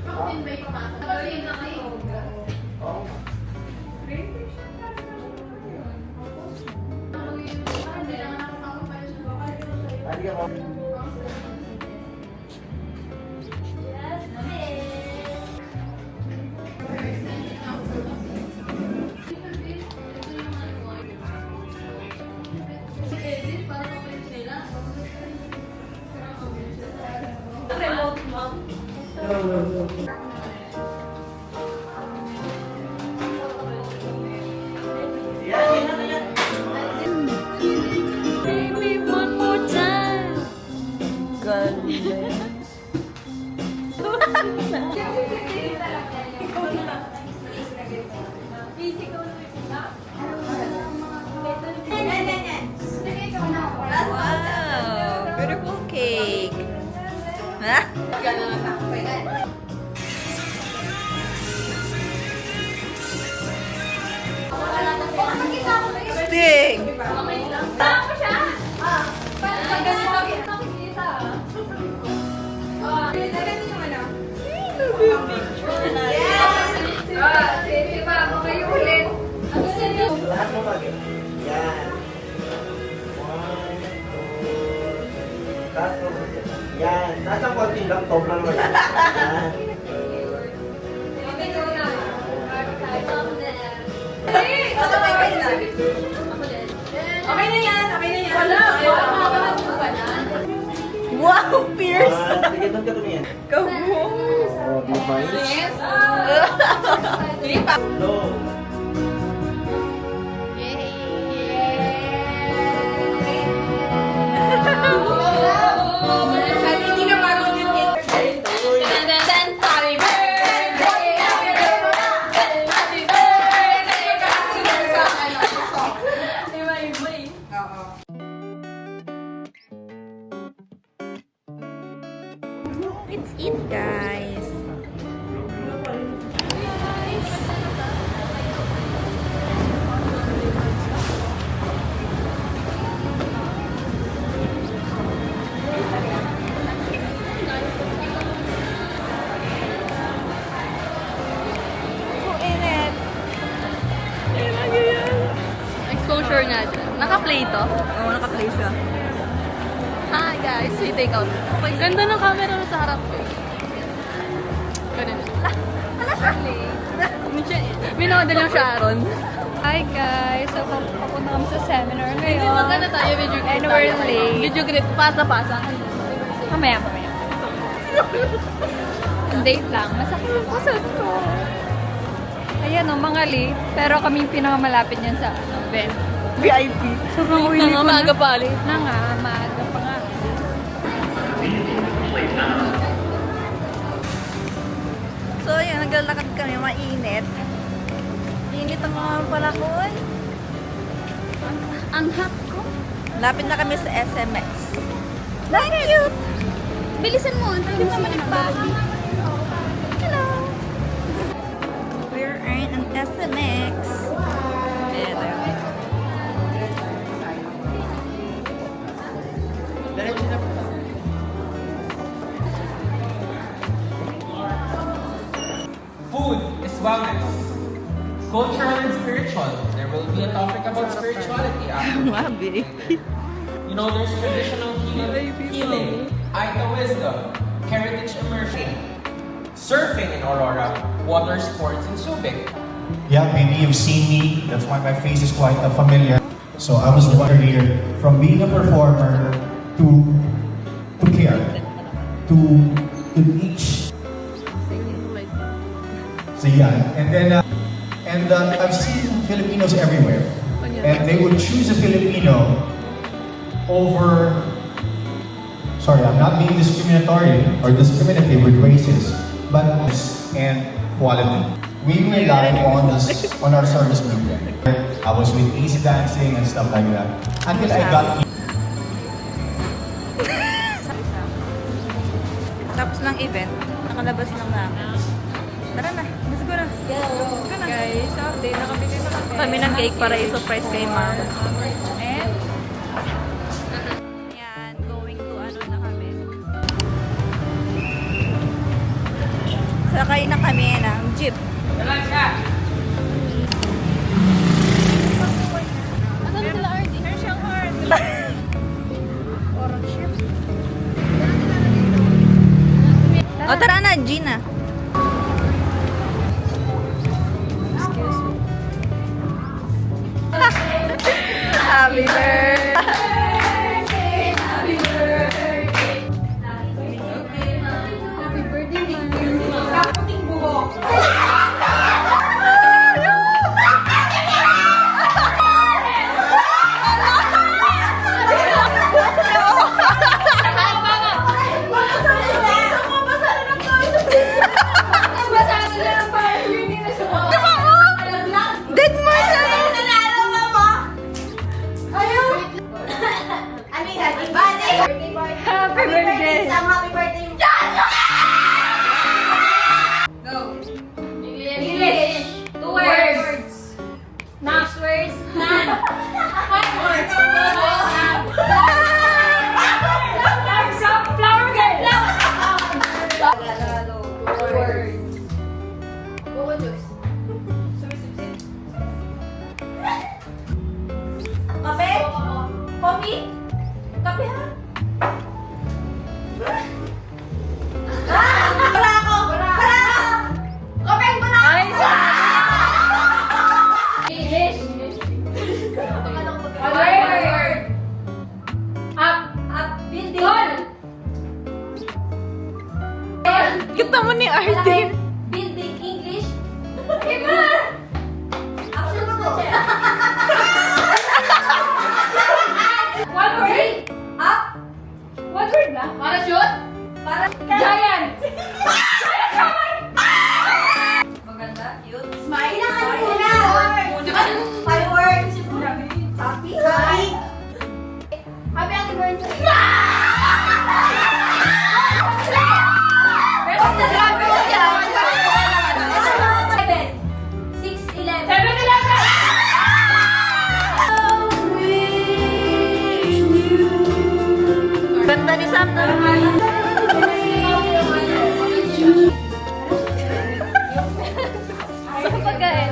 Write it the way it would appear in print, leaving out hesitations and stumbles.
Ako din ba ipapasok? Tapos yun na kayo. Oo. Hindi ako. Remote mom. Yan, yan, yan. Baby, one more time. Galing. Wow, beautiful cake. Ha? Sting. Tama siya! Makikita. Sige pa, kayo ulit. Lahat mo mag yan. 1, 2, taas mo. Yan. Taas ang konting lang. Top lang naman. Yan. Okay na yan, okay na yan. Wala. Wow, Pierce. Sige, doon ka tumingin. Go. Oh, di ba? Yes. Low. Sabi hindi na pagod yung cake. Happy birthday! Happy birthday! Iba-iba eh. Let's eat, guys. Exposure natin. Naka-play to? Oo, naka-play siya. Hi guys, we take out. Okay, ganda ng camera mo sa harap ko. Ganun. Minodel yung Sharon. Hi, guys. So, papunta kami sa seminar Hindi, ngayon. magkano tayo? Video greet And we're tayo. late. Video greet, pasa-pasa. Mamaya. Date lang. Masakit yung kusot ko. Ayan o, mga late. Pero kaming pinakamalapit niyan sa event. VIP. Sobrang uwi ko na. Mga pali. Na nga, maaga pa nga. So, ayan, naglalakad kami. Mainit. Init ang mga panahon. Ang hot ko. Lapit na kami sa SMX. Cute! Bilisan mo, antayin mo naman pa. Hello! We're in an SMX. Ito. Diretso na. Food is wellness. Cultural and spiritual. There will be a topic about spirituality after. Mabi. You know, there's traditional healing, Aita wisdom, heritage immersion, surfing in Aurora, water sports in Subic. Yeah, maybe you've seen me. That's why my face is quite familiar. So I was the one here from being a performer to care, to teach. So yeah, and then I've seen Filipinos everywhere, and they would choose a Filipino over. Sorry, I'm not being discriminatory or discriminative with races, but and quality. We rely on our service movement. I was with easy dancing and stuff like that until I got here. Tapos ng event, nakalabas lang namin. Tara na, let's go na. Let's go na. Guys, update. Nakabili na Kami ng cake para i-surprise kay Ma'am. And, yan, going to ano na kami. Sa Sakay na kami ng jeep. Asan sila, RD? O, tara na, Gina. Happy birthday. Happy birthday! Happy birthday! English. 2 words. Next words. None. 5 words. Flower girl. Words. Kape? Coffee? Kape ha? Wala ako! Wala ako! Kopeng mo na! English. Word. Up. Up. Building. Goal. Kita mo ni Arden. Building English. Iba! Action mo ko. One word. Up. One word na. Parachute. Giant. Maganda, cute. Smile. Kailangan muna. 5 words. Happy. Happy. Happy anniversary. Basta sabi mo yan. 7. 6, 11. 7-11. Ganda ni Sam na naman. Sa pagkain.